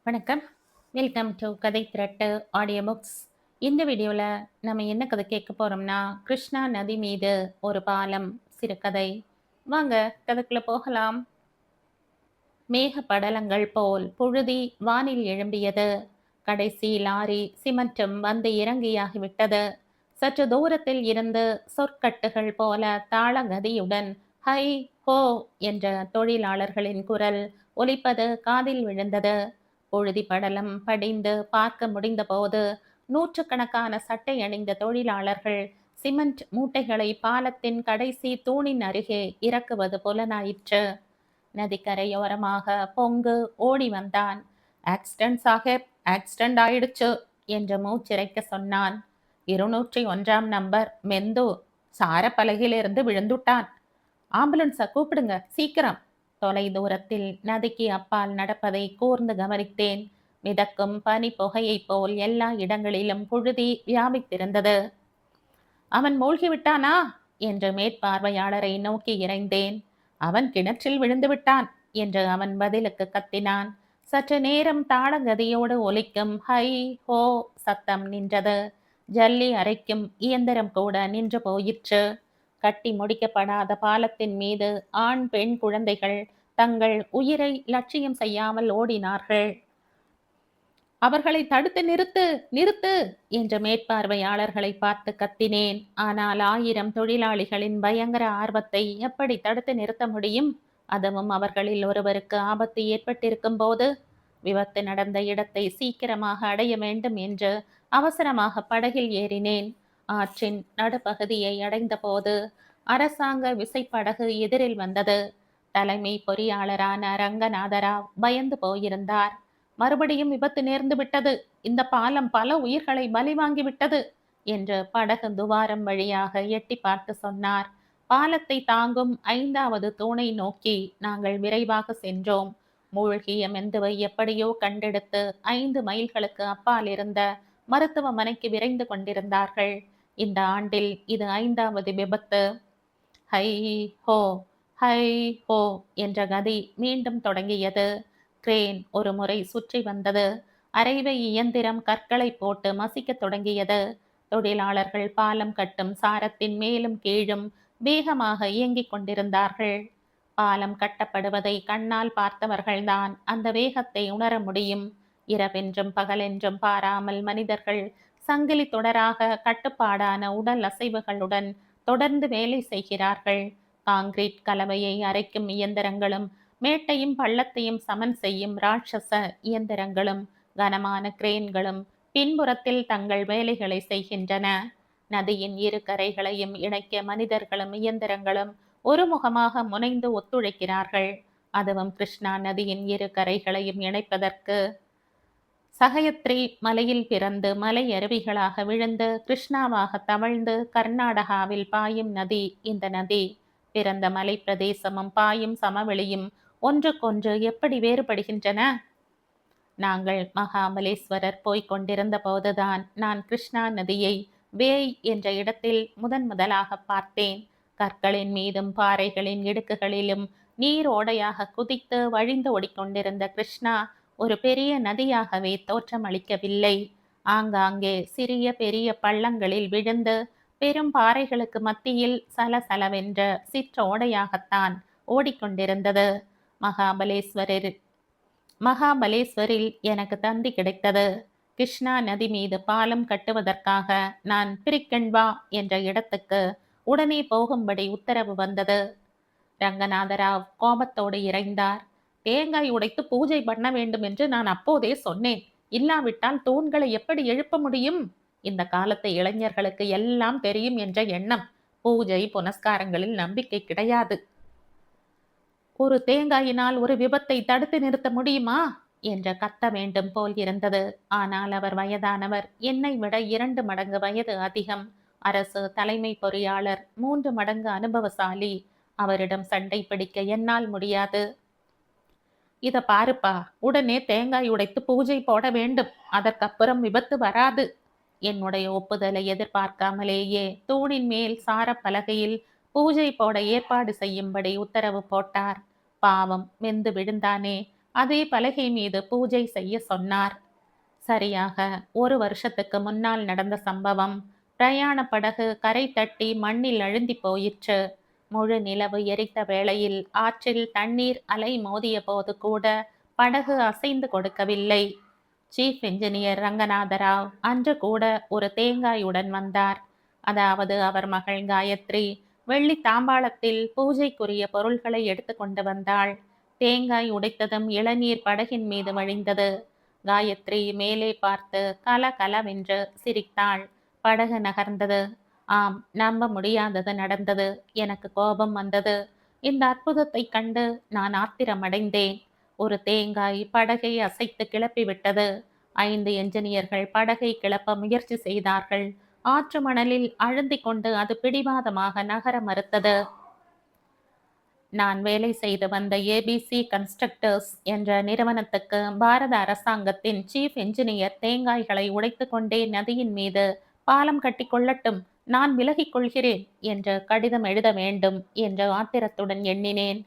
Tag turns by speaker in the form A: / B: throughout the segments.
A: வணக்கம். Welcome to கதை திரட்டு audio books. இந்த வீடியோவில் நம்ம என்ன கதை கேட்க போகிறோம்னா, கிருஷ்ணா நதி மீது ஒரு பாலம் சிறுகதை. வாங்க கதைக்குள்ள போகலாம். மேக படலங்கள் போல் புழுதி வானில் எழும்பியது. கடைசி லாரி சிமெண்ட்டும் வந்து இறங்கியாகிவிட்டது. சற்று தூரத்தில் இருந்து சொற்கட்டுகள் போல தாளகதியுடன் ஹை ஹோ என்ற தொழிலாளர்களின் குரல் ஒலிப்பது காதில் விழுந்தது. பொழுதி படலம் படிந்து பார்க்க முடிந்தபோது நூற்றுக்கணக்கான சட்டை அணிந்த தொழிலாளர்கள் சிமெண்ட் மூட்டைகளை பாலத்தின் கடைசி தூணின் அருகே இறக்குவது புலனாயிற்று. நதிக்கரையோரமாக பொங்கு ஓடி வந்தான். ஆக்சிடென்ட் சாஹேப், ஆக்சிடென்ட் ஆயிடுச்சு என்று மூச்சிறைக்க சொன்னான். 201 நம்பர் மெந்து சாரப்பலகையிலிருந்து விழுந்துட்டான். ஆம்புலன்ஸை கூப்பிடுங்க சீக்கிரம். தொலை தூரத்தில் நதிக்கு அப்பால் நடப்பதை கூர்ந்து கவனித்தேன். மிதக்கும் பனி புகையைப் போல் எல்லா இடங்களிலும் புழுதி வியாபித்திருந்தது. அவன் மூழ்கிவிட்டானா என்று மேற்பார்வையாளரை நோக்கி இறைந்தேன். அவன் கிணற்றில் விழுந்து விட்டான் என்று அவன் பதிலுக்கு கத்தினான். சற்று நேரம் தாளகதியோடு ஒலிக்கும் ஹை ஹோ சத்தம் நின்றது. ஜல்லி அரைக்கும் இயந்திரம் கூட நின்று போயிற்று. கட்டி முடிக்கப்படாத பாலத்தின் மீது ஆண் பெண் குழந்தைகள் தங்கள் உயிரை லட்சியம் செய்யாமல் ஓடினார்கள். அவர்களை தடுத்து நிறுத்து நிறுத்து என்று மேற்பார்வையாளர்களை பார்த்து கத்தினேன். ஆனால் 1000 தொழிலாளிகளின் பயங்கர ஆர்வத்தை எப்படி தடுத்து நிறுத்த முடியும்? அதுவும் அவர்களில் ஒருவருக்கு ஆபத்து ஏற்பட்டிருக்கும் போது. விபத்து நடந்த இடத்தை சீக்கிரமாக அடைய வேண்டும் என்று அவசரமாக படகில் ஏறினேன். ஆற்றின் நடுப்பகுதியை அடைந்த போது அரசாங்க விசைப்படகு எதிரில் வந்தது. தலைமை பொறியாளரான ரங்கநாதராவ் பயந்து போயிருந்தார். மறுபடியும் விபத்து நேர்ந்து விட்டது, இந்த பாலம் பல உயிர்களை பலி வாங்கிவிட்டது என்று படகு துவாரம் வழியாக எட்டி பார்த்து சொன்னார். பாலத்தை தாங்கும் 5வது தூணை நோக்கி நாங்கள் விரைவாக சென்றோம். மூழ்கிய மெந்துவை எப்படியோ கண்டெடுத்து 5 மைல்களுக்கு அப்பால் இருந்த மருத்துவமனைக்கு விரைந்து கொண்டிருந்தார்கள். இந்த ஆண்டில் இது 5வது விபத்து. ஹை ஹோ ஹை ஹோ என்ற கதி மீண்டும் தொடங்கியது. கிரேன் ஒரு முறை சுற்றி வந்தது. அரைவை இயந்திரம் கற்களை போட்டு மசிக்க தொடங்கியது. தொழிலாளர்கள் பாலம் கட்டும் சாரத்தின் மேலும் கீழும் வேகமாக இயங்கிக் கொண்டிருந்தார்கள். பாலம் கட்டப்படுவதை கண்ணால் பார்த்தவர்கள்தான் அந்த வேகத்தை உணர முடியும். இரவென்றும் பகலென்றும் பாராமல் மனிதர்கள் சங்கிலி தொடராக கட்டுப்பாடான உடல் அசைவுகளுடன் தொடர்ந்து வேலை செய்கிறார்கள். காங்கிரீட் கலவையை அரைக்கும் இயந்திரங்களும் மேட்டையும் பள்ளத்தையும் சமன் செய்யும் ராட்சச இயந்திரங்களும் கனமான கிரேன்களும் பின்புறத்தில் தங்கள் வேலைகளை செய்கின்றன. நதியின் இரு கரைகளையும் இணைக்க மனிதர்களும் இயந்திரங்களும் ஒருமுகமாக முனைந்து ஒத்துழைக்கிறார்கள். அதுவும் கிருஷ்ணா நதியின் இரு கரைகளையும் இணைப்பதற்கு. சகயத்ரி மலையில் பிறந்து மலை அருவிகளாக விழுந்து கிருஷ்ணாவாக தவழ்ந்து கர்நாடகாவில் பாயும் நதி இந்த நதி. பிறந்த மலை பிரதேசமும் பாயும் சமவெளியும் ஒன்றுக்கொன்று எப்படி வேறுபடுகின்றன? நாங்கள் மகாபலேஸ்வரர் போய்க் கொண்டிருந்த போதுதான் நான் கிருஷ்ணா நதியை வேய் என்ற இடத்தில் முதலாக பார்த்தேன். கற்களின் மீதும் பாறைகளின் இடுக்குகளிலும் நீர் ஓடையாக குதித்து வழிந்து ஓடிக்கொண்டிருந்த கிருஷ்ணா ஒரு பெரிய நதியாகவே தோற்றமளிக்கவில்லை. ஆங்காங்கே சிறிய பெரிய பள்ளங்களில் விழுந்து பெரும் பாறைகளுக்கு மத்தியில் சலசலவென்ற சிற்றோடையாகத்தான் ஓடிக்கொண்டிருந்தது. மகாபலேஸ்வரில் எனக்கு தந்தி கிடைத்தது. கிருஷ்ணா நதி மீது பாலம் கட்டுவதற்காக நான் பிரிக்கண்வா என்ற இடத்துக்கு உடனே போகும்படி உத்தரவு வந்தது. ரங்கநாதராவ் கோபத்தோடு இறைந்தார். தேங்காய் உடைத்து பூஜை பண்ண வேண்டும் என்று நான் அப்போதே சொன்னேன். இல்லாவிட்டால் தூண்களை எப்படி எழுப்ப முடியும்? இந்த காலத்து இளைஞர்களுக்கு எல்லாம் தெரியும் என்ற எண்ணம். பூஜை புனஸ்காரங்களில் நம்பிக்கை கிடையாது. ஒரு தேங்காயினால் ஒரு விபத்தை தடுத்து நிறுத்த முடியுமா என்ற கத்த வேண்டும் போல் இருந்தது. ஆனால் அவர் வயதானவர், என்னை விட 2 மடங்கு வயது அதிகம். அரசு தலைமை பொறியாளர், 3 மடங்கு அனுபவசாலி. அவரிடம் சண்டை பிடிக்க என்னால் முடியாது. இத பாருப்பா, உடனே தேங்காய் உடைத்து பூஜை போட வேண்டும், அதற்கப்புறம் விபத்து வராது. என்னுடைய ஒப்புதலை எதிர்பார்க்காமலேயே தூணின் மேல் சாரப்பலகையில் பூஜை போட ஏற்பாடு செய்யும்படி உத்தரவு போட்டார். பாவம் வெந்து விழுந்தானே, அதே பலகை மீது பூஜை செய்ய சொன்னார். சரியாக 1 வருஷத்துக்கு முன்னால் நடந்த சம்பவம். பிரயாண படகு கரை தட்டி மண்ணில் அழுந்தி போயிற்று. முழு நிலவு எரித்த வேளையில் ஆற்றில் தண்ணீர் அலை மோதிய போது கூட படகு அசைந்து கொடுக்கவில்லை. சீஃப் என்ஜினியர் ரங்கநாதராவ் அன்று கூட ஒரு தேங்காயுடன் வந்தார். அதாவது அவர் மகள் காயத்ரி வெள்ளி தாம்பாளத்தில் பூஜைக்குரிய பொருள்களை எடுத்து கொண்டு வந்தாள். தேங்காய் உடைத்ததும் இளநீர் படகின் மீது வழிந்தது. காயத்ரி மேலே பார்த்து கலகலவென்று சிரித்தாள். படகு நகர்ந்தது. ஆம், நம்ப முடியாதது நடந்தது. எனக்கு கோபம் வந்தது. இந்த அற்புதத்தை கண்டு நான் ஆத்திரமடைந்தேன். ஒரு தேங்காய் படகை அசைத்து கிளப்பிவிட்டது. 5 என்ஜினியர்கள் படகை கிளப்ப முயற்சி செய்தார்கள். ஆற்று மணலில் அழுந்திக் கொண்டு அது பிடிவாதமாக நகர மறுத்தது. நான் வேலை செய்து வந்த ஏபிசி கன்ஸ்ட்ரக்டர்ஸ் என்ற நிறுவனத்துக்கு பாரத அரசாங்கத்தின் சீஃப் என்ஜினியர் தேங்காய்களை உடைத்து கொண்டே நதியின் மீது பாலம் கட்டி கொள்ளட்டும், நான் விலகிக் கொள்கிறேன் என்று கடிதம் எழுத வேண்டும் என்று ஆத்திரத்துடன் எண்ணினேன்.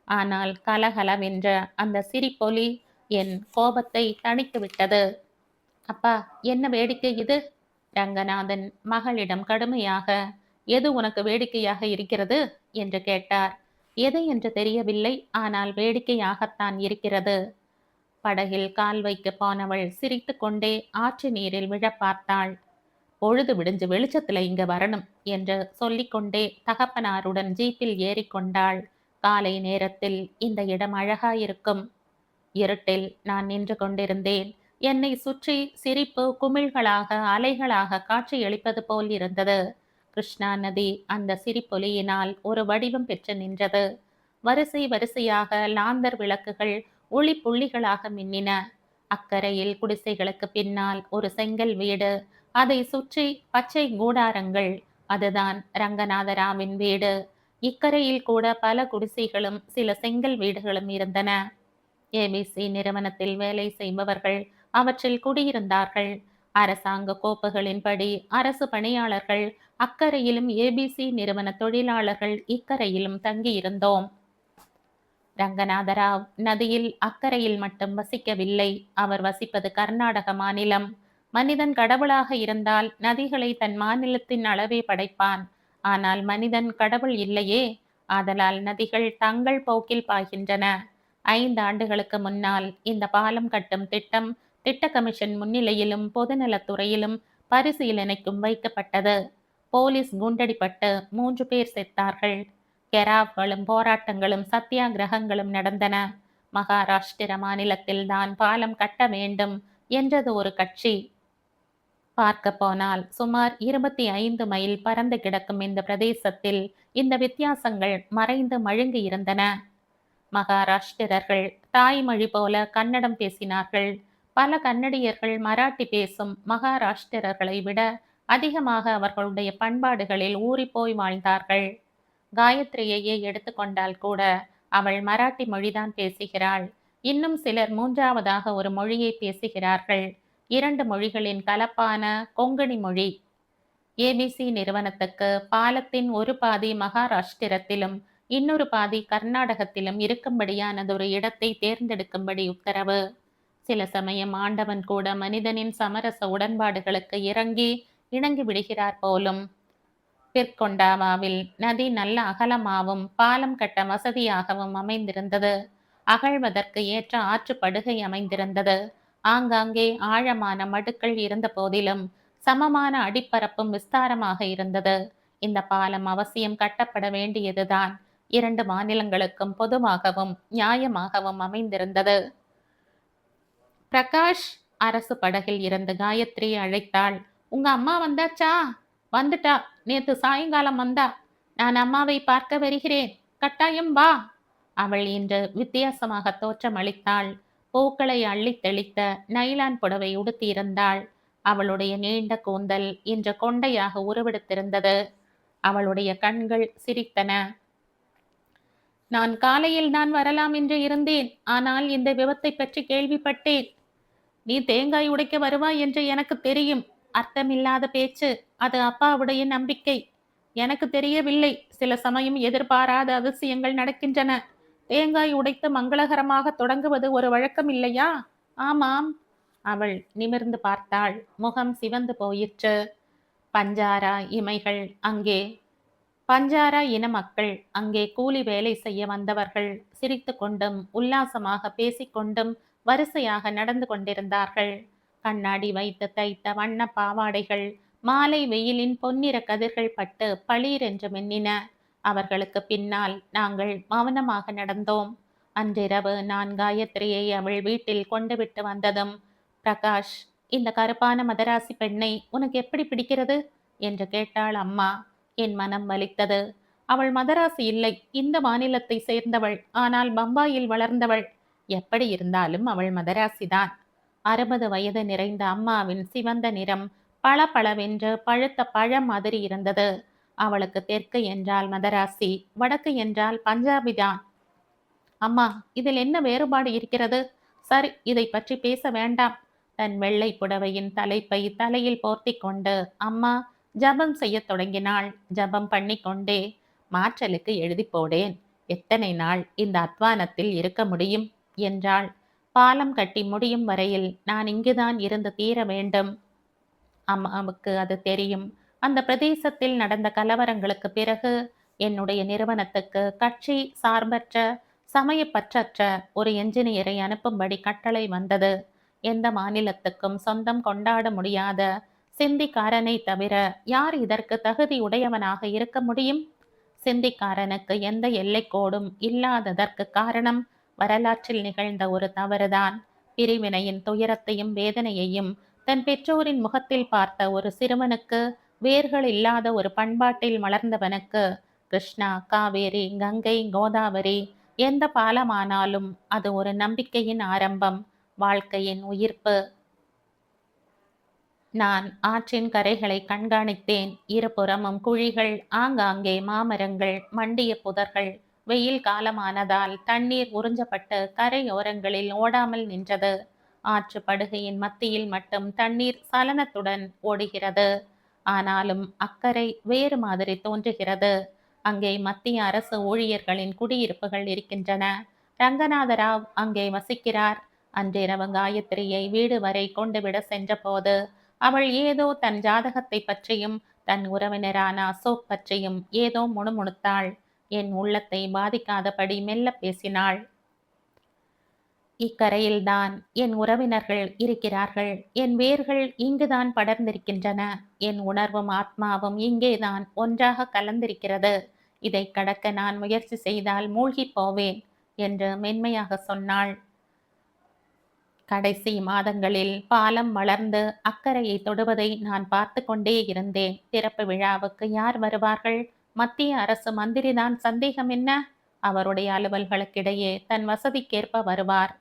A: ஆனால் கலகலவென்ற அந்த சிரிப்பொலி என் கோபத்தை தணித்து விட்டது. அப்பா, என்ன வேடிக்கை இது? ரங்கநாதன் மகளிடம் கடுமையாக, எது உனக்கு வேடிக்கையாக இருக்கிறது என்று கேட்டார். எது என்று தெரியவில்லை, ஆனால் வேடிக்கையாகத்தான் இருக்கிறது. படகில் கால் வைக்க போனவள் சிரித்து கொண்டே ஆற்று நீரில் விழ பார்த்தாள். பொழுது விடிஞ்சு வெளிச்சத்துல இங்க வரணும் என்று சொல்லிக்கொண்டே தகப்பனாருடன் ஜீப்பில் ஏறிக்கொண்டாள். காலை நேரத்தில் இந்த இடம் அழகாயிருக்கும். இருட்டில் நான் நின்று கொண்டிருந்தேன். என்னை சுற்றி சிரிப்பு குமிழ்களாக அலைகளாக காட்சியளிப்பது போல் இருந்தது. கிருஷ்ணா நதி அந்த சிரிப்பொலியினால் ஒரு வடிவம் பெற்று நின்றது. வரிசை வரிசையாக லாந்தர் விளக்குகள் ஒளி புள்ளிகளாக மின்னின. அக்கரையில் குடிசைகளுக்கு பின்னால் ஒரு செங்கல் வீடு, அதை சுற்றி பச்சை கூடாரங்கள். அதுதான் ரங்கநாதராவின் வீடு. இக்கரையில் கூட பல குடிசைகளும் சில செங்கல் வீடுகளும் இருந்தன. ஏபிசி நிறுவனத்தில் வேலை செய்பவர்கள் அவற்றில் குடியிருந்தார்கள். அரசாங்க கோப்புகளின்படி அரசு பணியாளர்கள் அக்கரையிலும் ஏபிசி நிறுவன தொழிலாளர்கள் இக்கரையிலும் தங்கியிருந்தோம். ரங்கநாதராவ் நதியில் அக்கரையில் மட்டும் வசிக்கவில்லை. அவர் வசிப்பது கர்நாடக மாநிலம். மனிதன் கடவுளாக இருந்தால் நதிகளை தன் மாநிலத்தின் அளவே படைப்பான். ஆனால் மனிதன் கடவுள் இல்லையே. ஆதலால் நதிகள் தங்கள் போக்கில் பாய்கின்றன. 5 ஆண்டுகளுக்கு முன்னால் இந்த பாலம் கட்டும் திட்டம் திட்ட கமிஷன் முன்னிலையிலும் பொதுநலத்துறையிலும் பரிசீலனைக்கும் வைக்கப்பட்டது. போலீஸ் குண்டடிப்பட்டு 3 பேர் செத்தார்கள். கெராவ்களும் போராட்டங்களும் சத்தியாகிரகங்களும் நடந்தன. மகாராஷ்டிர மாநிலத்தில் தான் பாலம் கட்ட வேண்டும் என்றது ஒரு கட்சி. பார்க்க போனால் சுமார் 25 மைல் பறந்து கிடக்கும் இந்த பிரதேசத்தில் இந்த வித்தியாசங்கள் மறைந்து மழுங்கி இருந்தன. மகாராஷ்டிரர்கள் தாய்மொழி போல கன்னடம் பேசினார்கள். பல கன்னடியர்கள் மராட்டி பேசும் மகாராஷ்டிரர்களை விட அதிகமாக அவர்களுடைய பண்பாடுகளில் ஊறிப்போய் வாழ்ந்தார்கள். காயத்ரியையே எடுத்துக்கொண்டால் கூட அவள் மராட்டி மொழிதான் பேசுகிறாள். இன்னும் சிலர் 3ஆவதாக ஒரு மொழியை பேசுகிறார்கள். 2 மொழிகளின் கலப்பான கொங்கணி மொழி. ஏபிசி நிறுவனத்துக்கு பாலத்தின் ஒரு பாதி மகாராஷ்டிரத்திலும் இன்னொரு பாதி கர்நாடகத்திலும் இருக்கும்படியானதொரு இடத்தை தேர்ந்தெடுக்கும்படி உத்தரவு. சில சமயம் ஆண்டவன் கூட மனிதனின் சமரச உடன்பாடுகளுக்கு இணங்கி விடுகிறார் போலும். பிற்கொண்டாவாவில் நதி நல்ல அகலமாகவும் பாலம் கட்ட வசதியாகவும் அமைந்திருந்தது. அகழ்வதற்கு ஏற்ற ஆற்று படுகை அமைந்திருந்தது. ஆங்காங்கே ஆழமான மடுக்கள் இருந்த போதிலும் சமமான அடிப்பரப்பும் விஸ்தாரமாக இருந்தது. இந்த பாலம் அவசியம் கட்டப்பட வேண்டியதுதான். 2 மாநிலங்களுக்கும் பொதுவாகவும் நியாயமாகவும் அமைந்திருந்தது. பிரகாஷ், அரசு படகில் இருந்து காயத்ரி அழைத்தாள். உங்க அம்மா வந்தாச்சா? வந்துட்டா. நேத்து சாயங்காலம் வந்தா. நான் அம்மாவை பார்க்க வருகிறேன். கட்டாயம் வா. அவள் இன்று வித்தியாசமாக தோற்றமளித்தாள். பூக்களை அள்ளி தெளித்த நைலான் புடவை உடுத்தியிருந்தாள். அவளுடைய நீண்ட கூந்தல் இன்று கொண்டையாக உருவெடுத்திருந்தது. அவளுடைய கண்கள் சிரித்தன. நான் காலையில் தான் வரலாம் என்று இருந்தேன். ஆனால் இந்த விபத்தை பற்றி கேள்விப்பட்டேன். நீ தேங்காய் உடைக்க வருவாய் என்று எனக்கு தெரியும். அர்த்தமில்லாத பேச்சு. அது அப்பாவுடைய நம்பிக்கை. எனக்கு தெரியவில்லை. சில சமயம் எதிர்பாராத அதிசயங்கள் நடக்கின்றன. தேங்காய் உடைத்து மங்களகரமாக தொடங்குவது ஒரு வழக்கம் இல்லையா? ஆமாம். அவள் நிமிர்ந்து பார்த்தாள். முகம் சிவந்து போயிற்று. பஞ்சாரா இமைகள் அங்கே. பஞ்சாரா இன மக்கள் அங்கே கூலி வேலை செய்ய வந்தவர்கள் சிரித்து கொண்டும் உல்லாசமாக பேசிக்கொண்டும் வரிசையாக நடந்து கொண்டிருந்தார்கள். கண்ணாடி வைத்து தைத்த வண்ண பாவாடைகள் மாலை வெயிலின் பொன்னிற கதிர்கள் பட்டு பளீரென்று மின்னின. அவர்களுக்கு பின்னால் நாங்கள் மௌனமாக நடந்தோம். அன்றிரவு நான் காயத்ரியை அவள் வீட்டில் கொண்டு விட்டு வந்ததும், பிரகாஷ், இந்த கருப்பான மதராசி பெண்ணை உனக்கு எப்படி பிடிக்கிறது என்று கேட்டாள் அம்மா. என் மனம் வலித்தது. அவள் மதராசி இல்லை, இந்த மாநிலத்தை சேர்ந்தவள். ஆனால் பம்பாயில் வளர்ந்தவள். எப்படி இருந்தாலும் அவள் மதராசிதான். 60 வயது நிறைந்த அம்மாவின் சிவந்த நிறம் பளபளவென்று பழுத்த பழம் மாதிரி இருந்தது. அவளுக்கு தெற்கு என்றால் மதராசி, வடக்கு என்றால் பஞ்சாபிதான். அம்மா, இதில் என்ன வேறுபாடு இருக்கிறது? சரி, இதை பற்றி பேச வேண்டாம். தன் வெள்ளை புடவையின் தலைப்பை தலையில் போர்த்தி கொண்டு அம்மா ஜபம் செய்ய தொடங்கினாள். ஜபம் பண்ணிக்கொண்டே, மாற்றலுக்கு எழுதி போடேன், எத்தனை நாள் இந்த அத்வானத்தில் இருக்க முடியும் என்றாள். பாலம் கட்டி முடியும் வரையில் நான் இங்குதான் இருந்து தீர வேண்டும். அம்மாவுக்கு அது தெரியும். அந்த பிரதேசத்தில் நடந்த கலவரங்களுக்கு பிறகு என்னுடைய நிறுவனத்துக்கு கட்சி சார்பற்ற சமயப்பற்றற்ற ஒரு என்ஜினியரை அனுப்பும்படி கட்டளை வந்தது. எந்த மாநிலத்துக்கும் சொந்தம் கொண்டாட முடியாத சிந்திக்காரனை தவிர யார் இதற்கு தகுதி உடையவனாக இருக்க முடியும்? சிந்திக்காரனுக்கு எந்த எல்லைக்கோடும் இல்லாததற்கு காரணம் வரலாற்றில் நிகழ்ந்த ஒரு தவறுதான். பிரிவினையின் துயரத்தையும் வேதனையையும் தன் பெற்றோரின் முகத்தில் பார்த்த ஒரு சிறுவனுக்கு, வேர்கள் இல்லாத ஒரு பண்பாட்டில் மலர்ந்தவனுக்கு, கிருஷ்ணா, காவேரி, கங்கை, கோதாவரி எந்த பாலமானாலும் அது ஒரு நம்பிக்கையின் ஆரம்பம், வாழ்க்கையின் உயிர்ப்பு. நான் ஆற்றின் கரைகளை கண்காணித்தேன். இருபுறமும் குழிகள், ஆங்காங்கே மாமரங்கள், மண்டிய புதர்கள். வெயில் காலமானதால் தண்ணீர் உறிஞ்சப்பட்டு கரையோரங்களில் ஓடாமல் நின்றது. ஆற்று படுகையின் மத்தியில் மட்டும் தண்ணீர் சலனத்துடன் ஓடுகிறது. ஆனாலும் அக்கறை வேறு மாதிரி தோன்றுகிறது. அங்கே மத்திய அரசு ஊழியர்களின் குடியிருப்புகள் இருக்கின்றன. ரங்கநாதராவ் அங்கே வசிக்கிறார். அன்றிரவு காயத்ரியை வீடு வரை கொண்டு விட சென்றபோது அவள் ஏதோ தன் ஜாதகத்தை பற்றியும் தன் உறவினரான அசோக் பற்றியும் ஏதோ முணுமுணுத்தாள். என் உள்ளத்தை பாதிக்காதபடி மெல்ல பேசினாள். இக்கரையில்தான் என் உறவினர்கள் இருக்கிறார்கள். என் வேர்கள் இங்குதான் படர்ந்திருக்கின்றன. என் உணர்வும் ஆத்மாவும் இங்கேதான் ஒன்றாக கலந்திருக்கிறது. இதை கடக்க நான் முயற்சி செய்தால் மூழ்கி போவேன் என்று மென்மையாக சொன்னாள். கடைசி மாதங்களில் பாலம் வளர்ந்து அக்கறையை தொடுவதை நான் பார்த்து கொண்டே இருந்தேன். திறப்பு விழாவுக்கு யார் வருவார்கள்? மத்திய அரசு மந்திரிதான், சந்தேகம் என்ன? அவருடைய அலுவல்களுக்கிடையே தன் வசதிக்கேற்ப வருவார்.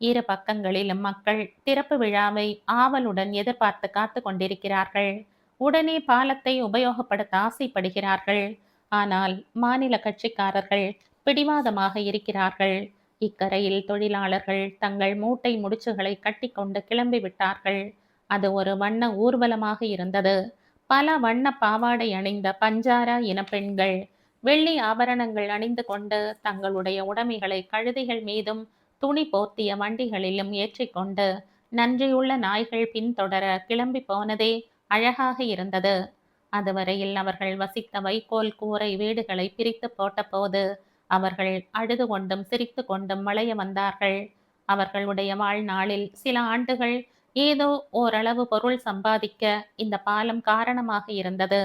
A: இரு பக்கங்களிலும் மக்கள் திறப்பு விழாவை ஆவலுடன் எதிர்பார்த்து காத்து கொண்டிருக்கிறார்கள். உடனே பாலத்தை உபயோகப்படுத்த ஆசைப்படுகிறார்கள். ஆனால் மாநில கட்சிக்காரர்கள் பிடிவாதமாக இருக்கிறார்கள். இக்கரையில் தொழிலாளர்கள் தங்கள் மூட்டை முடிச்சுகளை கட்டிக்கொண்டு கிளம்பி விட்டார்கள். அது ஒரு வண்ண ஊர்வலமாக இருந்தது. பல வண்ண பாவாடை அணிந்த பஞ்சாரா இன பெண்கள் வெள்ளி ஆபரணங்கள் அணிந்து கொண்டு தங்களுடைய உடைமைகளை கழுதைகள் மீதும் துணி போர்த்திய வண்டிகளிலும் ஏற்றிக்கொண்டு நன்றியுள்ள நாய்கள் பின்தொடர கிளம்பி போனதே அழகாக இருந்தது. அதுவரையில் அவர்கள் வசித்த வைக்கோல் கூரை வீடுகளை பிரித்து போட்டபோது அவர்கள் அழுது கொண்டும் சிரித்து கொண்டும் வளைய வந்தார்கள். அவர்களுடைய வாழ்நாளில் சில ஆண்டுகள் ஏதோ ஓரளவு பொருள் சம்பாதிக்க இந்த பாலம் காரணமாக இருந்தது.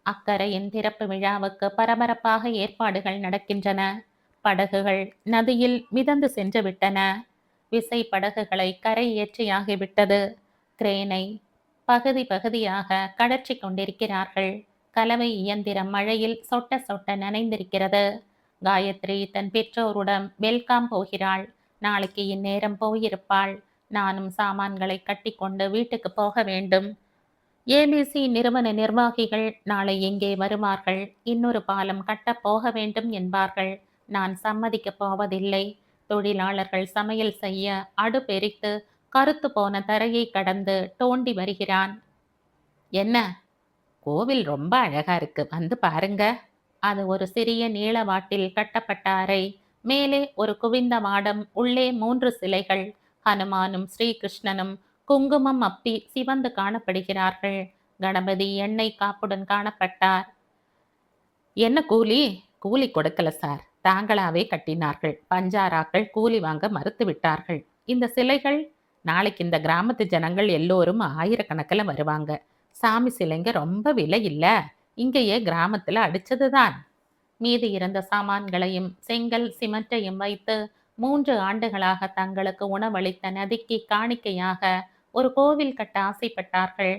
A: அக்கரையின் திறப்பு விழாவுக்கு பரபரப்பாக ஏற்பாடுகள் நடக்கின்றன. படகுகள் நதியில் மிதந்து சென்று விட்டன. விசை படகுகளை கரை ஏற்றியாகிவிட்டது. கிரேனை பகுதி பகுதியாக கடற்றி கொண்டிருக்கிறார்கள். கலவை இயந்திரம் மழையில் சொட்ட சொட்ட நனைந்திருக்கிறது. காயத்ரி தன் பெற்றோருடன் வெல்காம் போகிறாள். நாளைக்கு இந்நேரம் போயிருப்பாள். நானும் சாமான்களை கட்டி கொண்டு வீட்டுக்கு போக வேண்டும். ஏபிசி நிறுவன நிர்வாகிகள் நாளை எங்கே வருவார்கள். இன்னொரு பாலம் கட்டப் போக வேண்டும் என்பார்கள். நான் சம்மதிக்கப் போவதில்லை. தொழிலாளர்கள் சமையல் செய்ய அடுப்பெரித்து கருத்து போன தரையை கடந்து தோண்டி வருகிறான். என்ன, கோவில் ரொம்ப அழகா இருக்கு, வந்து பாருங்க. அது ஒரு சிறிய நீளவாட்டில் கட்டப்பட்ட அறை. மேலே ஒரு குவிந்த மாடம், உள்ளே 3 சிலைகள். ஹனுமானும் ஸ்ரீகிருஷ்ணனும் குங்குமம் அப்பி சிவந்து காணப்படுகிறார்கள். கணபதி எண்ணெய் காப்புடன் காணப்பட்டார். என்ன கூலி? கூலி கொடுக்கல சார். தாங்களாவே கட்டினார்கள். பஞ்சாராக்கள் கூலி வாங்க மறுத்து விட்டார்கள். இந்த சிலைகள் நாளைக்கு இந்த கிராமத்து ஜனங்கள் எல்லோரும் ஆயிரக்கணக்கில் வருவாங்க. சாமி சிலைங்க ரொம்ப விலை இல்ல. இங்கேயே கிராமத்துல அடிச்சதுதான். மீதி இருந்த சாமான்களையும் செங்கல் சிமெண்டையும் வைத்து 3 ஆண்டுகளாக தங்களுக்கு உணவளித்த நதிக்கு காணிக்கையாக ஒரு கோவில் கட்ட ஆசைப்பட்டார்கள்.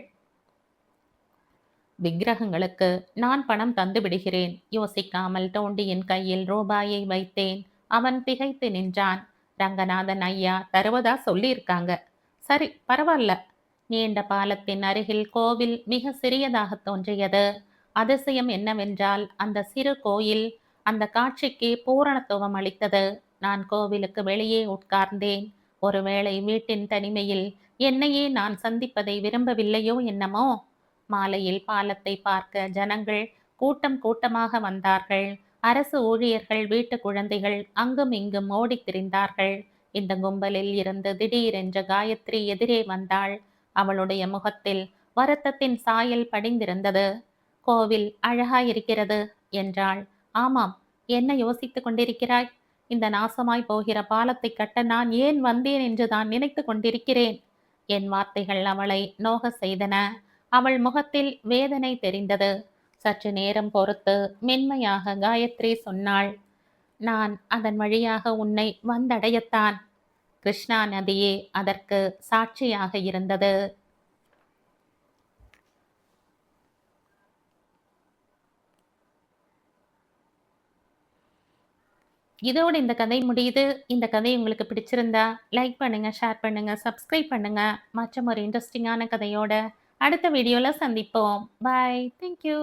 A: விக்கிரகங்களுக்கு நான் பணம் தந்து விடுகிறேன். யோசிக்காமல் தோண்டியின் கையில் ரூபாயை வைத்தேன். அவன் திகைத்து நின்றான். ரங்கநாதன் ஐயா தருவதா சொல்லியிருக்காங்க. சரி, பரவாயில்ல. நீண்ட பாலத்தின் அருகில் கோவில் மிக சிறியதாக தோன்றியது. அதிசயம் என்னவென்றால் அந்த சிறு கோயில் அந்த காட்சிக்கு பூரணத்துவம் அளித்தது. நான் கோவிலுக்கு வெளியே உட்கார்ந்தேன். ஒருவேளை வீட்டின் தனிமையில் என்னையே நான் சந்திப்பதை விரும்பவில்லையோ என்னமோ. மாலையில் பாலத்தை பார்க்க ஜனங்கள் கூட்டம் கூட்டமாக வந்தார்கள். அரசு ஊழியர்கள், வீட்டு குழந்தைகள் அங்கும் இங்கும் ஓடித் திரிந்தார்கள். இந்த கும்பலில் இருந்து திடீரென்று காயத்ரி எதிரே வந்தாள். அவளுடைய முகத்தில் வருத்தத்தின் சாயல் படிந்திருந்தது. கோவில் அழகாயிருக்கிறது என்றாள். ஆமாம், என்ன யோசித்துக் கொண்டிருக்கிறாய்? இந்த நாசமாய் போகிற பாலத்தை கட்ட நான் ஏன் வந்தேன் என்று தான் நினைத்து கொண்டிருக்கிறேன். என் வார்த்தைகள் அவளை நோக செய்தன. அவள் முகத்தில் வேதனை தெரிந்தது. சற்று நேரம் பொறுத்து மென்மையாக காயத்ரி சொன்னாள். நான் அதன் வழியாக உன்னை வந்தடையத்தான். கிருஷ்ணா நதியே அதற்கு சாட்சியாக இருந்தது. இதோடு இந்த கதை முடியுது. இந்த கதை உங்களுக்கு பிடிச்சிருந்தா லைக் பண்ணுங்க, ஷேர் பண்ணுங்க, சப்ஸ்கிரைப் பண்ணுங்க. மற்றும் ஒரு இன்ட்ரெஸ்டிங்கான கதையோட அடுத்த வீடியோல சந்திப்போம். பாய். தேங்க்யூ.